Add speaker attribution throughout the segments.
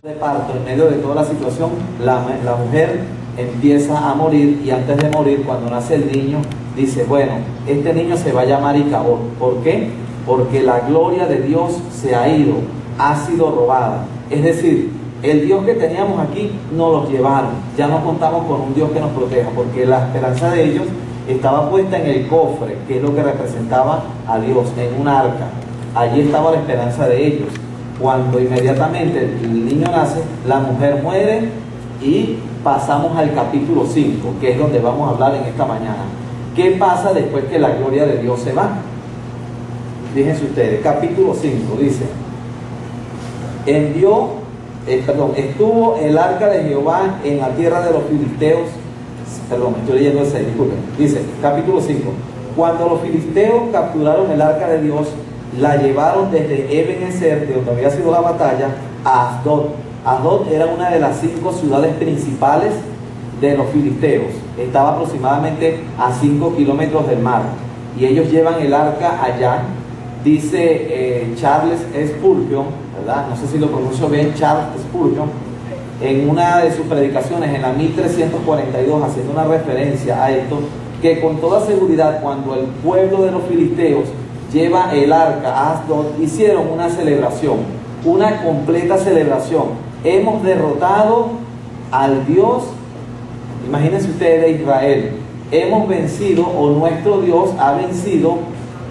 Speaker 1: de parto, en medio de toda la situación, la mujer empieza a morir, y antes de morir, cuando nace el niño, dice, bueno, este niño se va a llamar Icabod. ¿Por qué? Porque la gloria de Dios se ha ido, ha sido robada. Es decir, el Dios que teníamos aquí nos los llevaron. Ya no contamos con un Dios que nos proteja, porque la esperanza de ellos estaba puesta en el cofre, que es lo que representaba a Dios, en un arca. Allí estaba la esperanza de ellos. Cuando inmediatamente el niño nace, la mujer muere, y pasamos al capítulo 5, que es donde vamos a hablar en esta mañana. ¿Qué pasa después que la gloria de Dios se va? Fíjense ustedes, capítulo 5 dice, estuvo el arca de Jehová en la tierra de los filisteos. Estoy leyendo el 6, disculpen. Dice, capítulo 5, cuando los filisteos capturaron el arca de Dios, la llevaron desde Ebenezer, de donde había sido la batalla, a Asdod. Asdod era una de las 5 ciudades principales de los filisteos. Estaba aproximadamente a 5 kilómetros del mar. Y ellos llevan el arca allá. Dice Charles Spurgeon, ¿verdad? No sé si lo pronuncio bien, Charles Spurgeon, en una de sus predicaciones en la 1342, haciendo una referencia a esto, que con toda seguridad, cuando el pueblo de los filisteos lleva el arca a Asdod, hicieron una celebración, una completa celebración. Hemos derrotado al Dios, imagínense ustedes, de Israel. Hemos vencido, o nuestro Dios ha vencido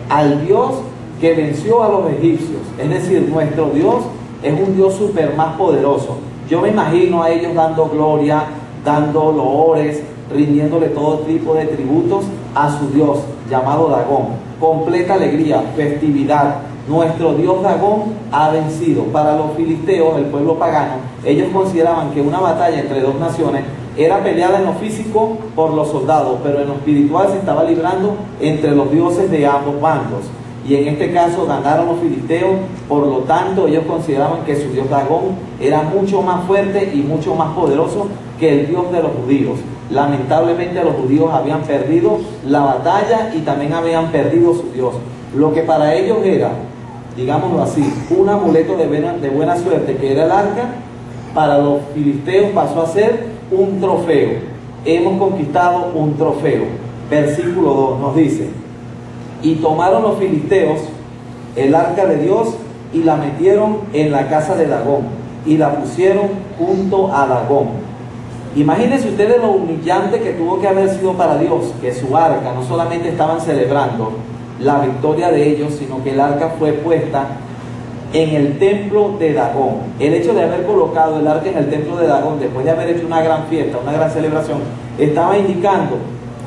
Speaker 1: al Dios que venció a los egipcios. Es decir, nuestro Dios es un Dios súper más poderoso. Yo me imagino a ellos dando gloria, dando loores, rindiéndole todo tipo de tributos a su Dios llamado Dagón. Completa alegría, festividad. Nuestro Dios Dagón ha vencido. Para los filisteos, el pueblo pagano, ellos consideraban que una batalla entre dos naciones era peleada en lo físico por los soldados, pero en lo espiritual se estaba librando entre los dioses de ambos bandos. Y en este caso ganaron los filisteos, por lo tanto ellos consideraban que su Dios Dagón era mucho más fuerte y mucho más poderoso que el Dios de los judíos. Lamentablemente los judíos habían perdido la batalla y también habían perdido su Dios. Lo que para ellos era, digámoslo así, un amuleto de buena suerte, que era el arca, para los filisteos pasó a ser un trofeo. Hemos conquistado un trofeo. Versículo 2 nos dice, y tomaron los filisteos el arca de Dios y la metieron en la casa de Dagón y la pusieron junto a Dagón. Imagínense ustedes lo humillante que tuvo que haber sido para Dios, que su arca, no solamente estaban celebrando la victoria de ellos, sino que el arca fue puesta en el templo de Dagón. El hecho de haber colocado el arca en el templo de Dagón, después de haber hecho una gran fiesta, una gran celebración, estaba indicando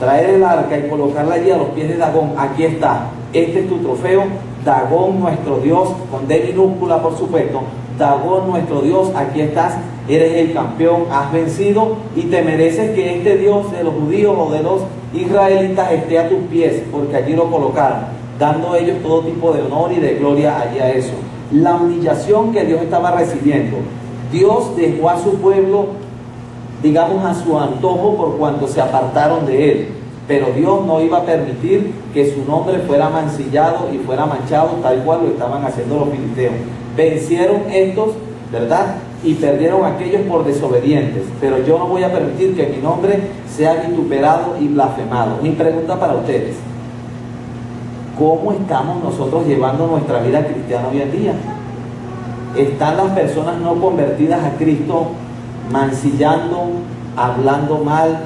Speaker 1: traer el arca y colocarla allí a los pies de Dagón. Aquí está, este es tu trofeo, Dagón nuestro Dios, con D minúscula por supuesto. Dagón nuestro Dios, aquí estás, eres el campeón, has vencido y te mereces que este Dios de los judíos o de los israelitas esté a tus pies, porque allí lo colocaron, dando ellos todo tipo de honor y de gloria allí a eso. La humillación que Dios estaba recibiendo. Dios dejó a su pueblo, digamos, a su antojo por cuanto se apartaron de él, pero Dios no iba a permitir que su nombre fuera mancillado y fuera manchado tal cual lo estaban haciendo los filisteos. Vencieron estos, ¿verdad? Y perdieron aquellos por desobedientes, pero yo no voy a permitir que mi nombre sea vituperado y blasfemado. Mi pregunta para ustedes, ¿cómo estamos nosotros llevando nuestra vida cristiana hoy en día? ¿Están las personas no convertidas a Cristo mancillando, hablando mal,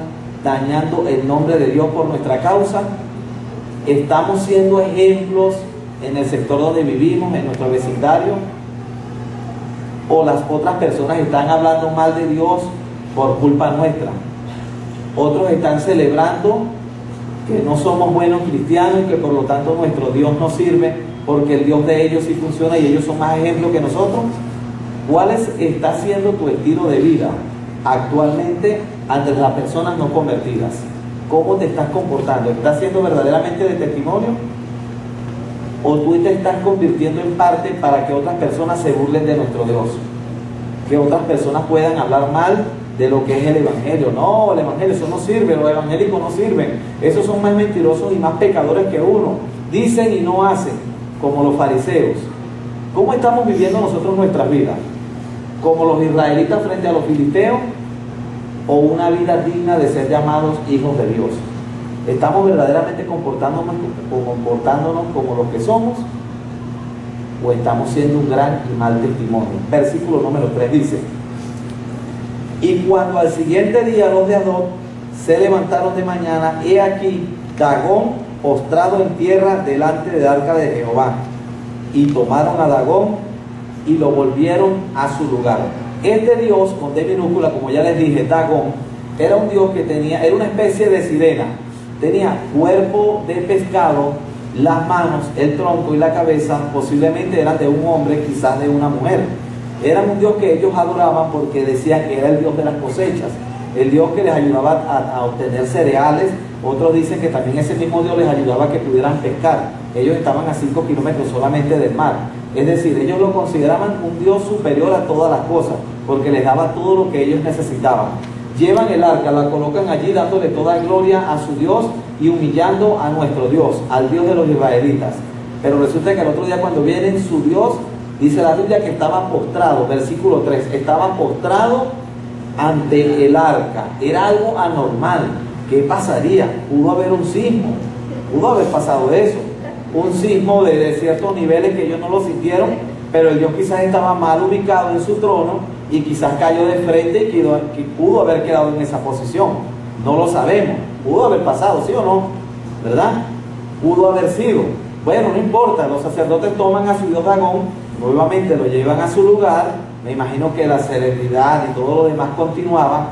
Speaker 1: dañando el nombre de Dios por nuestra causa? ¿Estamos siendo ejemplos en el sector donde vivimos, en nuestro vecindario? ¿O las otras personas están hablando mal de Dios por culpa nuestra? Otros están celebrando que no somos buenos cristianos y que por lo tanto nuestro Dios no sirve, porque el Dios de ellos sí funciona y ellos son más ejemplos que nosotros. ¿Cuál está siendo tu estilo de vida actualmente ante las personas no convertidas? ¿Cómo te estás comportando? ¿Estás siendo verdaderamente de testimonio? ¿O tú te estás convirtiendo en parte para que otras personas se burlen de nuestro Dios? Que otras personas puedan hablar mal de lo que es el Evangelio. No, el Evangelio, eso no sirve, los evangélicos no sirven. Esos son más mentirosos y más pecadores que uno. Dicen y no hacen, como los fariseos. ¿Cómo estamos viviendo nosotros nuestras vidas? como los israelitas frente a los filisteos, o una vida digna de ser llamados hijos de Dios? ¿Estamos verdaderamente comportándonos como los que somos, o estamos siendo un gran y mal testimonio? Versículo número 3 dice: y cuando al siguiente día los de Asdod se levantaron de mañana, he aquí Dagón postrado en tierra delante del arca de Jehová, y tomaron a Dagón y lo volvieron a su lugar. Este dios, con D minúscula, como ya les dije, Dagón, era un dios que era una especie de sirena. Tenía cuerpo de pescado, las manos, el tronco y la cabeza posiblemente eran de un hombre, quizás de una mujer. Era un dios que ellos adoraban porque decían que era el dios de las cosechas, el dios que les ayudaba a obtener cereales. Otros dicen que también ese mismo dios les ayudaba a que pudieran pescar. Ellos estaban a 5 kilómetros solamente del mar. Es decir, ellos lo consideraban un dios superior a todas las cosas, porque les daba todo lo que ellos necesitaban. Llevan el arca, la colocan allí dándole toda gloria a su Dios y humillando a nuestro Dios, al Dios de los israelitas. Pero resulta que el otro día, cuando vienen, su Dios, dice la Biblia que estaba postrado, versículo 3, estaba postrado ante el arca. Era algo anormal. ¿Qué pasaría? Pudo haber un sismo, pudo haber pasado eso, un sismo de ciertos niveles que ellos no lo sintieron, pero el Dios quizás estaba mal ubicado en su trono y quizás cayó de frente y pudo haber quedado en esa posición. No lo sabemos. Pudo haber pasado, ¿sí o no? ¿Verdad? Pudo haber sido. Bueno, no importa. Los sacerdotes toman a su dios Dagón, nuevamente lo llevan a su lugar. Me imagino que la serenidad y todo lo demás continuaba.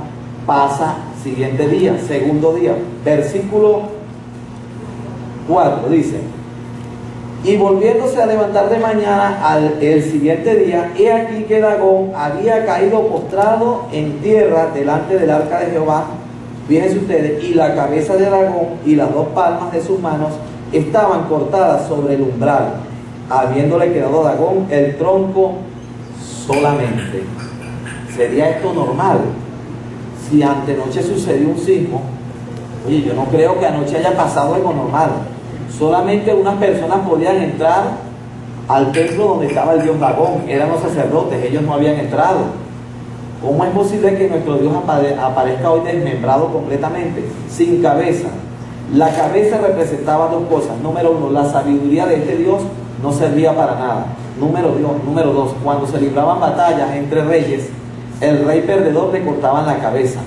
Speaker 1: Pasa siguiente día, segundo día. Versículo 4 dice: y volviéndose a levantar de mañana el siguiente día, he aquí que Dagón había caído postrado en tierra delante del arca de Jehová. Fíjense ustedes, y la cabeza de Dagón y las 2 palmas de sus manos estaban cortadas sobre el umbral, habiéndole quedado a Dagón el tronco solamente. ¿Sería esto normal? Si antenoche sucedió un sismo, oye, yo no creo que anoche haya pasado algo normal. Solamente unas personas podían entrar al templo donde estaba el dios Dagón, eran los sacerdotes, ellos no habían entrado. ¿Cómo es posible que nuestro Dios aparezca hoy desmembrado completamente, sin cabeza? La cabeza representaba 2 cosas. Número 1, la sabiduría de este Dios no servía para nada. Número 2, cuando se libraban batallas entre reyes, el rey perdedor le cortaban la cabeza.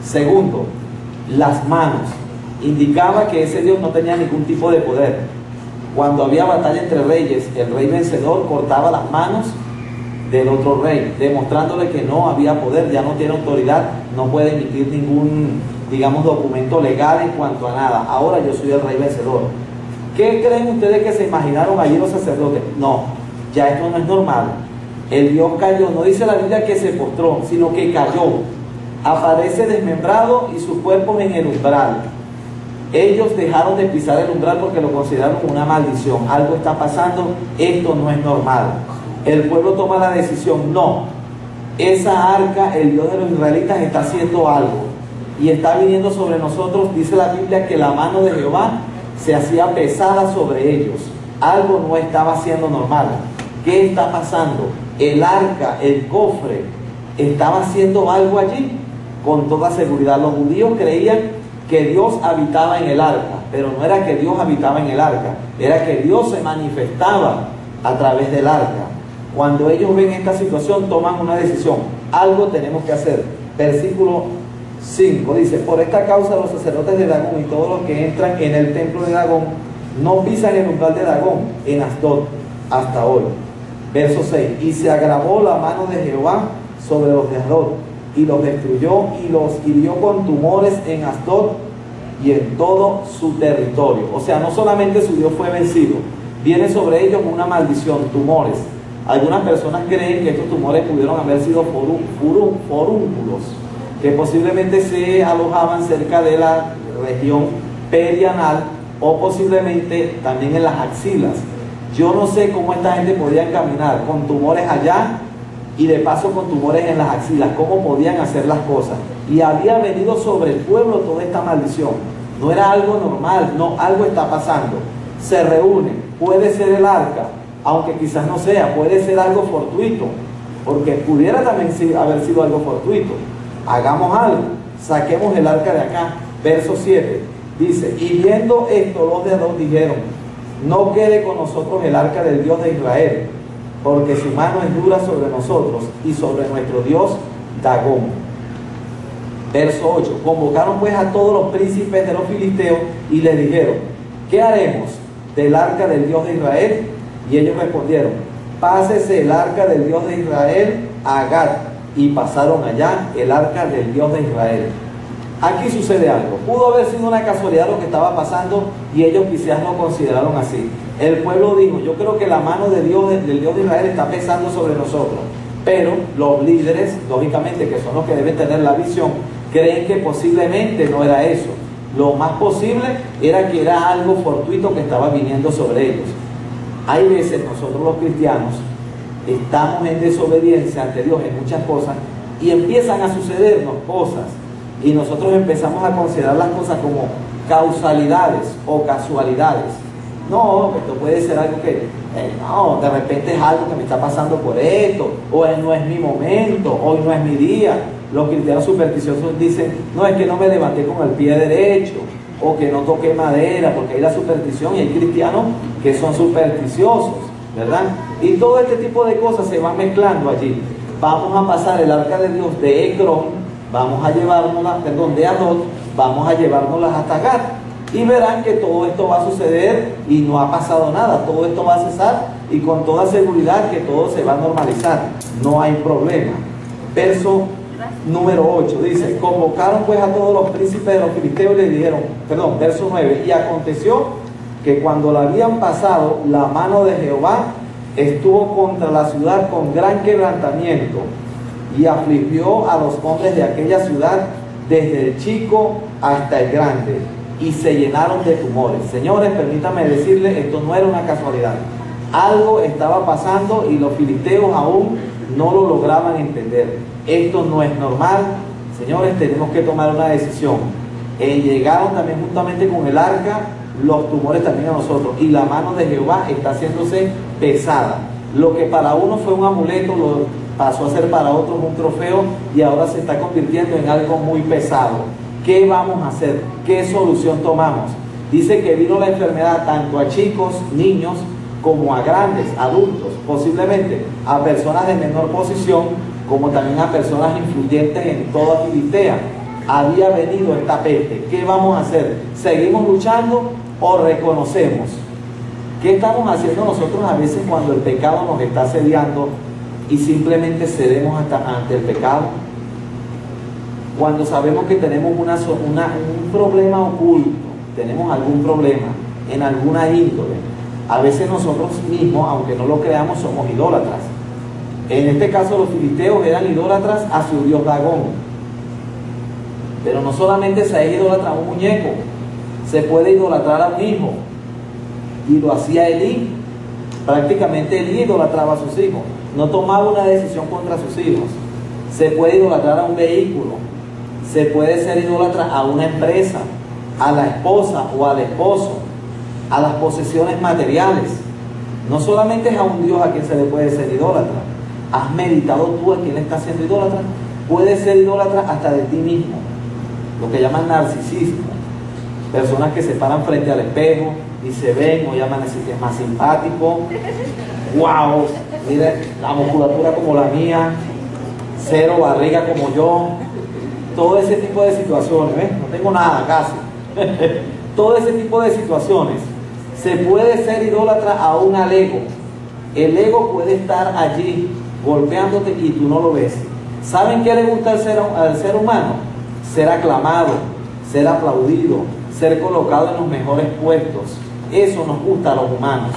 Speaker 1: Segundo, las manos. Indicaba que ese Dios no tenía ningún tipo de poder. Cuando había batalla entre reyes, el rey vencedor cortaba las manos del otro rey, demostrándole que no había poder, ya no tiene autoridad, no puede emitir ningún, digamos, documento legal en cuanto a nada. Ahora yo soy el rey vencedor. ¿Qué creen ustedes que se imaginaron allí los sacerdotes? No, ya esto no es normal. El Dios cayó, no dice la Biblia que se postró, sino que cayó. Aparece desmembrado y sus cuerpos en el umbral. Ellos dejaron de pisar el umbral porque lo consideraron una maldición. Algo está pasando, esto no es normal. El pueblo toma la decisión: no, esa arca, el Dios de los israelitas, está haciendo algo y está viniendo sobre nosotros. Dice la Biblia que la mano de Jehová se hacía pesada sobre ellos. Algo no estaba siendo normal. ¿Qué está pasando? El arca, el cofre, estaba haciendo algo allí. Con toda seguridad los judíos creían que Dios habitaba en el arca, pero no era que Dios habitaba en el arca, era que Dios se manifestaba a través del arca. Cuando ellos ven esta situación, toman una decisión: algo tenemos que hacer. Versículo 5 dice: por esta causa los sacerdotes de Dagón y todos los que entran en el templo de Dagón no pisan el umbral de Dagón en Asdod hasta hoy. Verso 6: y se agravó la mano de Jehová sobre los de Asdod, y los destruyó y los hirió con tumores en Asdod y en todo su territorio. O sea, no solamente su Dios fue vencido, viene sobre ellos una maldición, tumores. Algunas personas creen que estos tumores pudieron haber sido forúnculos, que posiblemente se alojaban cerca de la región perianal o posiblemente también en las axilas. Yo no sé cómo esta gente podía caminar con tumores allá y de paso con tumores en las axilas, cómo podían hacer las cosas. Y había venido sobre el pueblo toda esta maldición. No era algo normal, no, algo está pasando. Se reúnen, puede ser el arca, aunque quizás no sea, puede ser algo fortuito, porque pudiera también haber sido algo fortuito. Hagamos algo, saquemos el arca de acá. Verso 7 dice: y viendo esto los de Adón dijeron: no quede con nosotros el arca del Dios de Israel, porque su mano es dura sobre nosotros y sobre nuestro Dios Dagón. Verso 8: convocaron pues a todos los príncipes de los filisteos y les dijeron: ¿qué haremos del arca del Dios de Israel? Y ellos respondieron: pásese el arca del Dios de Israel a Gat. Y pasaron allá el arca del Dios de Israel. Aquí sucede algo. Pudo haber sido una casualidad lo que estaba pasando y ellos quizás lo consideraron así. El pueblo dijo: yo creo que la mano de Dios, del Dios de Israel está pesando sobre nosotros. Pero los líderes, lógicamente, que son los que deben tener la visión, creen que posiblemente no era eso. Lo más posible era que era algo fortuito que estaba viniendo sobre ellos. Hay veces nosotros los cristianos estamos en desobediencia ante Dios en muchas cosas y empiezan a sucedernos cosas y nosotros empezamos a considerar las cosas como causalidades o casualidades. No, esto puede ser algo que, no, de repente es algo que me está pasando por esto, o no es mi momento, hoy no es mi día. Los cristianos supersticiosos dicen: no, es que no me levanté con el pie derecho, o que no toqué madera, porque hay la superstición y hay cristianos que son supersticiosos, ¿verdad? Y todo este tipo de cosas se van mezclando allí. Vamos a pasar el arca de Dios de Ecrón, vamos a llevárnosla, perdón, de Adot, vamos a llevárnoslas hasta Gat. Y verán que todo esto va a suceder y no ha pasado nada, todo esto va a cesar y con toda seguridad que todo se va a normalizar, no hay problema. Verso número 8 dice: convocaron pues a todos los príncipes de los filisteos y les dijeron, perdón, verso 9: y aconteció que cuando la habían pasado, la mano de Jehová estuvo contra la ciudad con gran quebrantamiento y afligió a los hombres de aquella ciudad desde el chico hasta el grande, y se llenaron de tumores. Señores, permítanme decirles, esto no era una casualidad. Algo estaba pasando y los filisteos aún no lo lograban entender. Esto no es normal. Señores, tenemos que tomar una decisión. Llegaron también juntamente con el arca los tumores también a nosotros, y la mano de Jehová está haciéndose pesada. Lo que para uno fue un amuleto lo pasó a ser para otros un trofeo, y ahora se está convirtiendo en algo muy pesado. ¿Qué vamos a hacer? ¿Qué solución tomamos? Dice que vino la enfermedad tanto a chicos, niños, como a grandes, adultos, posiblemente a personas de menor posición, como también a personas influyentes en toda Filistea. Había venido esta peste. ¿Qué vamos a hacer? ¿Seguimos luchando o reconocemos? ¿Qué estamos haciendo nosotros a veces cuando el pecado nos está asediando y simplemente cedemos ante el pecado? Cuando sabemos que tenemos un problema oculto, tenemos algún problema en alguna índole, a veces nosotros mismos, aunque no lo creamos, somos idólatras. En este caso los filisteos eran idólatras a su dios Dagón. Pero no solamente se es idólatra a un muñeco, se puede idolatrar a un hijo. Y lo hacía Elí. Prácticamente Elí idolatraba a sus hijos. No tomaba una decisión contra sus hijos. Se puede idolatrar a un vehículo. Se puede ser idólatra a una empresa, a la esposa o al esposo, a las posesiones materiales. No solamente es a un Dios a quien se le puede ser idólatra. ¿Has meditado tú a quién le estás siendo idólatra? Puedes ser idólatra hasta de ti mismo. Lo que llaman narcisismo. Personas que se paran frente al espejo y se ven, o llaman así que es más simpático. ¡Wow! Mire, la musculatura como la mía, cero barriga como yo. Todo ese tipo de situaciones, ¿ves? No tengo nada casi. Todo ese tipo de situaciones. Se puede ser idólatra aún al ego. El ego puede estar allí golpeándote y tú no lo ves. ¿Saben qué le gusta al ser humano? Ser aclamado, ser aplaudido, ser colocado en los mejores puestos. Eso nos gusta a los humanos.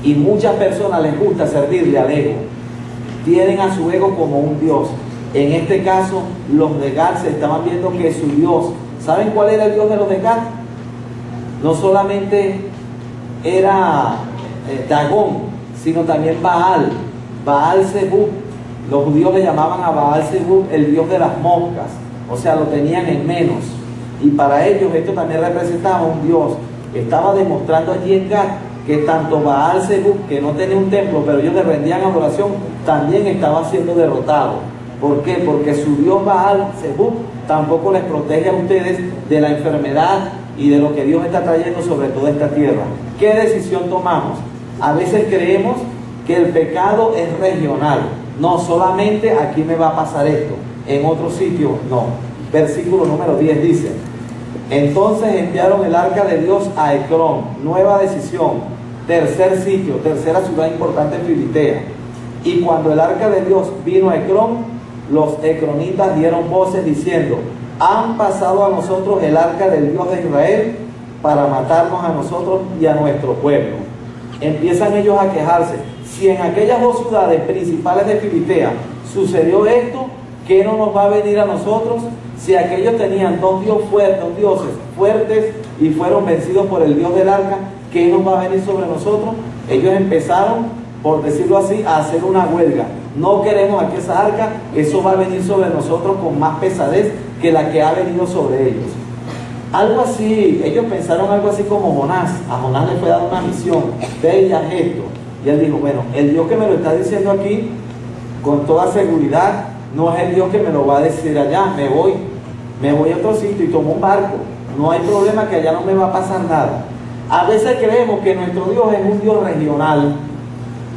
Speaker 1: Y muchas personas les gusta servirle al ego. Tienen a su ego como un dios. En este caso, los de Gat se estaban viendo que su dios, ¿saben cuál era el dios de los de Gat? No solamente era Dagón, sino también Baal, Baal-Zebub. Los judíos le llamaban a Baal-Zebub el dios de las moscas, o sea, lo tenían en menos. Y para ellos esto también representaba un dios. Estaba demostrando allí en Gat que tanto Baal Zebub, que no tenía un templo, pero ellos le rendían adoración, también estaba siendo derrotado. ¿Por qué? Porque su dios Baal Zebub tampoco les protege a ustedes de la enfermedad y de lo que Dios está trayendo sobre toda esta tierra. ¿Qué decisión tomamos? A veces creemos que el pecado es regional. No, solamente aquí me va a pasar esto, en otro sitio no. Versículo número 10 dice: entonces enviaron el arca de Dios a Ecrón. Nueva decisión, tercer sitio, tercera ciudad importante en Filistea. Y cuando el arca de Dios vino a Ecrón, los ecronitas dieron voces diciendo: han pasado a nosotros el arca del Dios de Israel para matarnos a nosotros y a nuestro pueblo. Empiezan ellos a quejarse. Si en aquellas dos ciudades principales de Filistea sucedió esto, ¿qué no nos va a venir a nosotros? Si aquellos tenían dos dioses fuertes y fueron vencidos por el Dios del arca, ¿qué nos va a venir sobre nosotros? Ellos empezaron, por decirlo así, a hacer una huelga. No queremos aquí esa arca, eso va a venir sobre nosotros con más pesadez que la que ha venido sobre ellos. Algo así, ellos pensaron algo así como Jonás. A Jonás le fue dada una misión: ve y haz esto. Y él dijo: bueno, el Dios que me lo está diciendo aquí, con toda seguridad, no es el Dios que me lo va a decir allá. Me voy a otro sitio y tomo un barco. No hay problema, que allá no me va a pasar nada. A veces creemos que nuestro Dios es un Dios regional,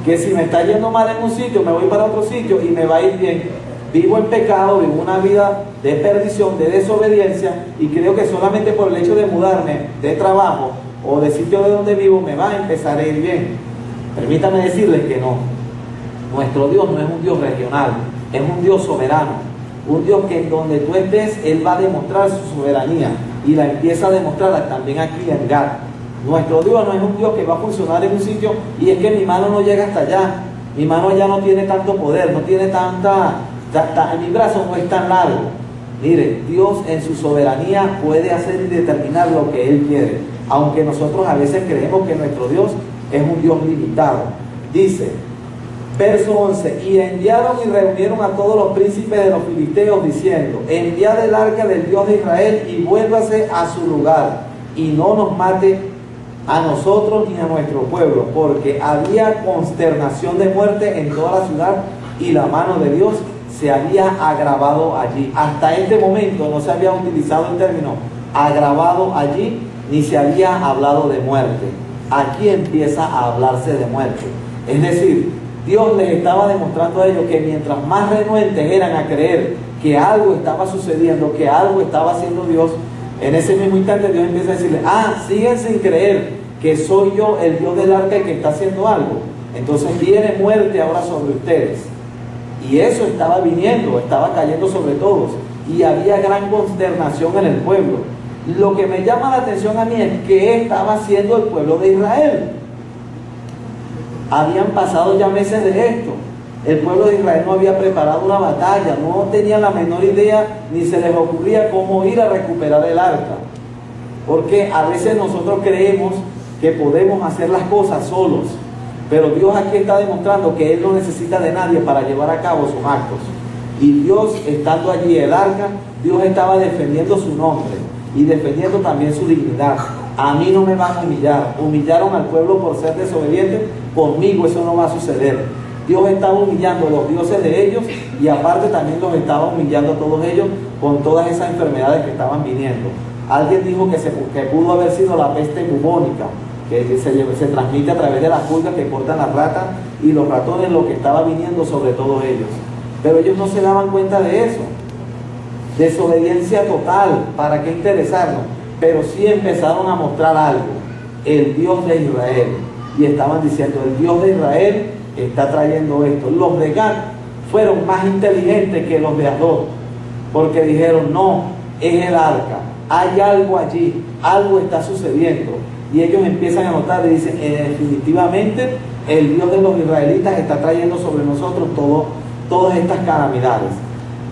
Speaker 1: que si me está yendo mal en un sitio, me voy para otro sitio y me va a ir bien. Vivo en pecado, vivo una vida de perdición, de desobediencia, y creo que solamente por el hecho de mudarme de trabajo o de sitio de donde vivo me va a empezar a ir bien. Permítame decirles que no. Nuestro Dios no es un Dios regional, es un Dios soberano. Un Dios que en donde tú estés, Él va a demostrar su soberanía, y la empieza a demostrar también aquí en Gad. Nuestro Dios no es un Dios que va a funcionar en un sitio y es que mi mano no llega hasta allá. Mi mano ya no tiene tanto poder, no tiene mi brazo no es tan largo. Mire, Dios en su soberanía puede hacer y determinar lo que Él quiere, aunque nosotros a veces creemos que nuestro Dios es un Dios limitado. Dice, verso 11: y enviaron y reunieron a todos los príncipes de los filisteos diciendo: enviad el arca del Dios de Israel y vuélvase a su lugar, y no nos mate a nosotros ni a nuestro pueblo, porque había consternación de muerte en toda la ciudad y la mano de Dios se había agravado allí. Hasta este momento no se había utilizado el término agravado allí, ni se había hablado de muerte. Aquí empieza a hablarse de muerte. Es decir, Dios les estaba demostrando a ellos que mientras más renuentes eran a creer que algo estaba sucediendo, que algo estaba haciendo Dios, en ese mismo instante Dios empieza a decirle: siguen sin creer que soy yo el Dios del arca el que está haciendo algo. Entonces viene muerte ahora sobre ustedes. Y eso estaba viniendo, estaba cayendo sobre todos, y había gran consternación en el pueblo. Lo que me llama la atención a mí es qué estaba haciendo el pueblo de Israel. Habían pasado ya meses de esto. El pueblo de Israel no había preparado una batalla, no tenía la menor idea, ni se les ocurría cómo ir a recuperar el arca. Porque a veces nosotros creemos que podemos hacer las cosas solos, pero Dios aquí está demostrando que Él no necesita de nadie para llevar a cabo sus actos. Y Dios, estando allí el arca, Dios estaba defendiendo su nombre y defendiendo también su dignidad. A mí no me van a humillar. Humillaron al pueblo por ser desobediente, conmigo eso no va a suceder. Dios estaba humillando a los dioses de ellos, y aparte también los estaba humillando a todos ellos con todas esas enfermedades que estaban viniendo. Alguien dijo que pudo haber sido la peste bubónica, que se transmite a través de las pulgas que cortan las ratas y los ratones, lo que estaba viniendo sobre todos ellos. Pero ellos no se daban cuenta de eso. Desobediencia total, ¿para qué interesarnos? Pero sí empezaron a mostrar algo: el Dios de Israel. Y estaban diciendo: el Dios de Israel está trayendo esto. Los de Gad fueron más inteligentes que los de Asdod, porque dijeron: no, es el arca, hay algo allí, algo está sucediendo. Y ellos empiezan a notar y dicen: definitivamente el Dios de los israelitas está trayendo sobre nosotros todas estas calamidades.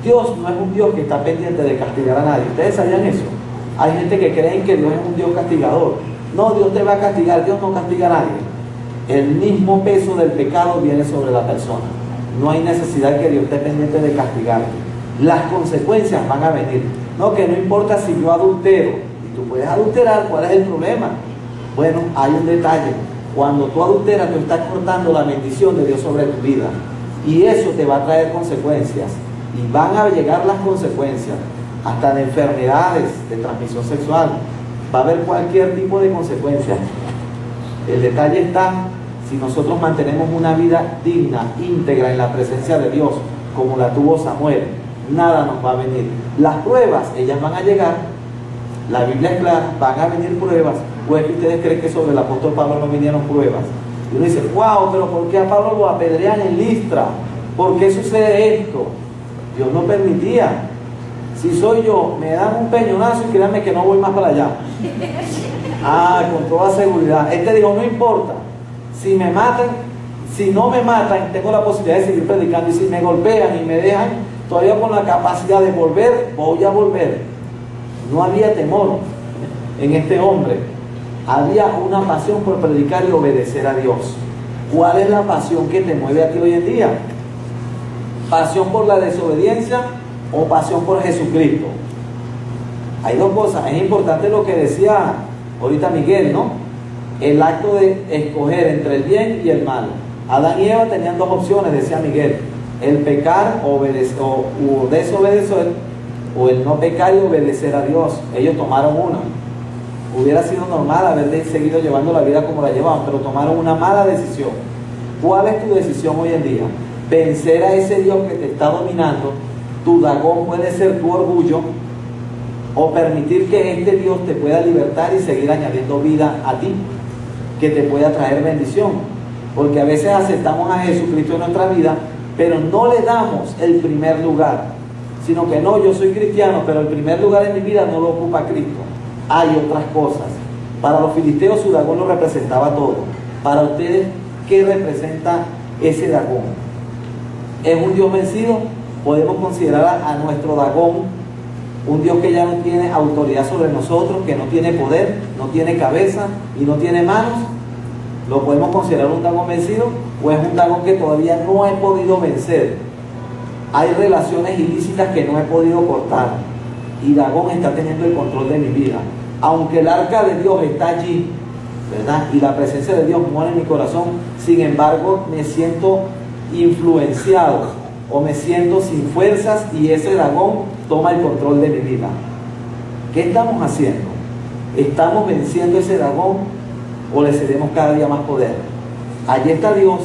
Speaker 1: Dios no es un Dios que está pendiente de castigar a nadie. ¿Ustedes sabían eso? Hay gente que cree que Dios es un Dios castigador. No, Dios te va a castigar. Dios no castiga a nadie. El mismo peso del pecado viene sobre la persona. No hay necesidad que Dios esté pendiente de castigarte. Las consecuencias van a venir. No, que no importa si yo adultero. Y tú puedes adulterar, ¿cuál es el problema? Bueno, hay un detalle. Cuando tú adulteras, tú estás cortando la bendición de Dios sobre tu vida. Y eso te va a traer consecuencias. Y van a llegar las consecuencias, hasta de enfermedades de transmisión sexual. Va a haber cualquier tipo de consecuencias. El detalle está, si nosotros mantenemos una vida digna, íntegra en la presencia de Dios, como la tuvo Samuel, nada nos va a venir. Las pruebas, ellas van a llegar. La Biblia es clara, van a venir pruebas. ¿O es que ustedes creen que sobre el apóstol Pablo no vinieron pruebas? Y uno dice, wow, pero ¿por qué a Pablo lo apedrean en Listra? ¿Por qué sucede esto? Dios no permitía. Si soy yo, me dan un peñonazo y créanme que no voy más para allá. Con toda seguridad. Él te dijo, no importa. Si me matan, si no me matan, tengo la posibilidad de seguir predicando. Y si me golpean y me dejan todavía con la capacidad de volver, voy a volver. No había temor en este hombre. Había una pasión por predicar y obedecer a Dios. ¿Cuál es la pasión que te mueve a ti hoy en día? ¿Pasión por la desobediencia o pasión por Jesucristo? Hay dos cosas. Es importante lo que decía ahorita Miguel, ¿no? El acto de escoger entre el bien y el mal. Adán y Eva tenían dos opciones, decía Miguel: el pecar o desobedecer, o el no pecar y obedecer a Dios. Ellos tomaron una. Hubiera sido normal haber seguido llevando la vida como la llevaban, pero tomaron una mala decisión. ¿Cuál es tu decisión hoy en día? Vencer a ese Dios que te está dominando. Tu Dagón puede ser tu orgullo, o permitir que este Dios te pueda libertar y seguir añadiendo vida a ti, que te pueda traer bendición. Porque a veces aceptamos a Jesucristo en nuestra vida, pero no le damos el primer lugar, sino que no, yo soy cristiano, pero el primer lugar en mi vida no lo ocupa Cristo. Hay otras cosas. Para los filisteos su Dagón lo representaba todo. Para ustedes, ¿qué representa ese Dagón? ¿Es un Dios vencido? Podemos considerar a nuestro Dagón un Dios que ya no tiene autoridad sobre nosotros, que no tiene poder, no tiene cabeza y no tiene manos. ¿Lo podemos considerar un Dagón vencido? ¿O es un Dagón que todavía no he podido vencer? Hay relaciones ilícitas que no he podido cortar, y Dagón está teniendo el control de mi vida. Aunque el arca de Dios está allí, ¿verdad?, y la presencia de Dios mora en mi corazón, sin embargo me siento influenciado o me siento sin fuerzas, y ese Dagón toma el control de mi vida. ¿Qué estamos haciendo? ¿Estamos venciendo ese Dagón o le cedemos cada día más poder? Allí está Dios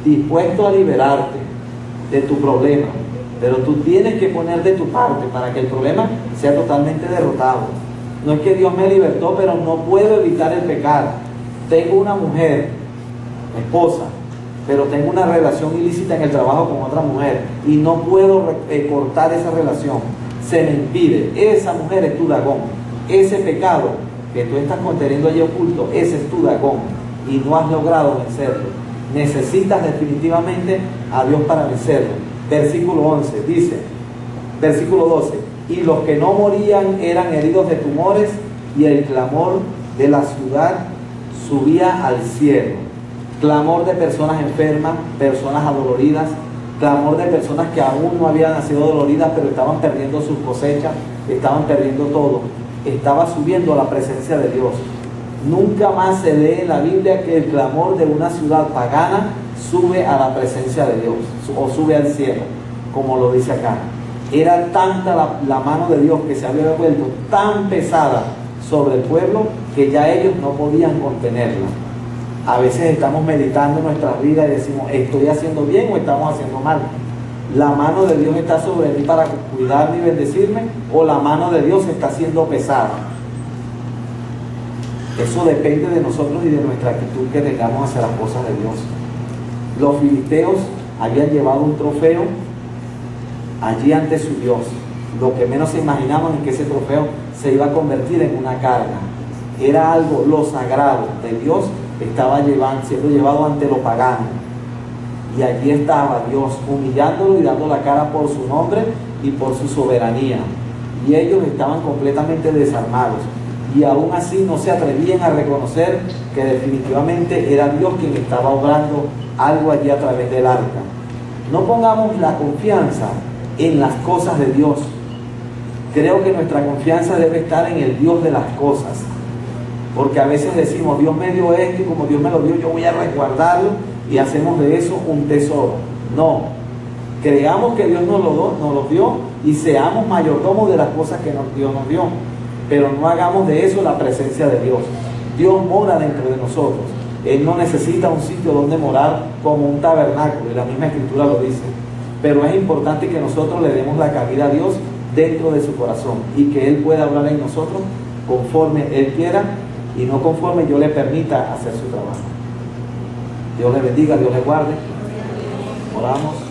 Speaker 1: dispuesto a liberarte de tu problema, pero tú tienes que poner de tu parte para que el problema sea totalmente derrotado. No es que Dios me libertó, pero no puedo evitar el pecar. Tengo una mujer, esposa, pero tengo una relación ilícita en el trabajo con otra mujer y no puedo cortar esa relación. Se me impide. Esa mujer es tu Dagón. Ese pecado que tú estás conteniendo allí oculto, ese es tu Dagón, y no has logrado vencerlo. Necesitas definitivamente a Dios para vencerlo. Versículo 11 dice, versículo 12: y los que no morían eran heridos de tumores, y el clamor de la ciudad subía al cielo. Clamor de personas enfermas, personas adoloridas, clamor de personas que aún no habían nacido doloridas, pero estaban perdiendo sus cosechas, estaban perdiendo todo. Estaba subiendo a la presencia de Dios. Nunca más se lee en la Biblia que el clamor de una ciudad pagana sube a la presencia de Dios, o sube al cielo, como lo dice acá. Era tanta la mano de Dios que se había vuelto tan pesada sobre el pueblo que ya ellos no podían contenerla. A veces estamos meditando en nuestras vidas y decimos, ¿estoy haciendo bien o estamos haciendo mal? ¿La mano de Dios está sobre mí para cuidarme y bendecirme, o la mano de Dios está siendo pesada? Eso depende de nosotros y de nuestra actitud que tengamos hacia las cosas de Dios. Los filisteos habían llevado un trofeo allí ante su Dios. Lo que menos se imaginaban es que ese trofeo se iba a convertir en una carga. Era algo, lo sagrado de Dios estaba siendo llevado ante lo pagano. Y allí estaba Dios humillándolo y dando la cara por su nombre y por su soberanía. Y ellos estaban completamente desarmados. Y aún así no se atrevían a reconocer que definitivamente era Dios quien estaba obrando algo allí a través del arca. No pongamos la confianza en las cosas de Dios. Creo que nuestra confianza debe estar en el Dios de las cosas. Porque a veces decimos, Dios me dio esto y como Dios me lo dio, yo voy a resguardarlo y hacemos de eso un tesoro. No, creamos que Dios nos lo dio y seamos mayordomos de las cosas que Dios nos dio. Pero no hagamos de eso la presencia de Dios. Dios mora dentro de nosotros. Él no necesita un sitio donde morar como un tabernáculo, y la misma Escritura lo dice. Pero es importante que nosotros le demos la cabida a Dios dentro de su corazón y que Él pueda hablar en nosotros conforme Él quiera y no conforme yo le permita hacer su trabajo. Dios le bendiga, Dios le guarde. Oramos.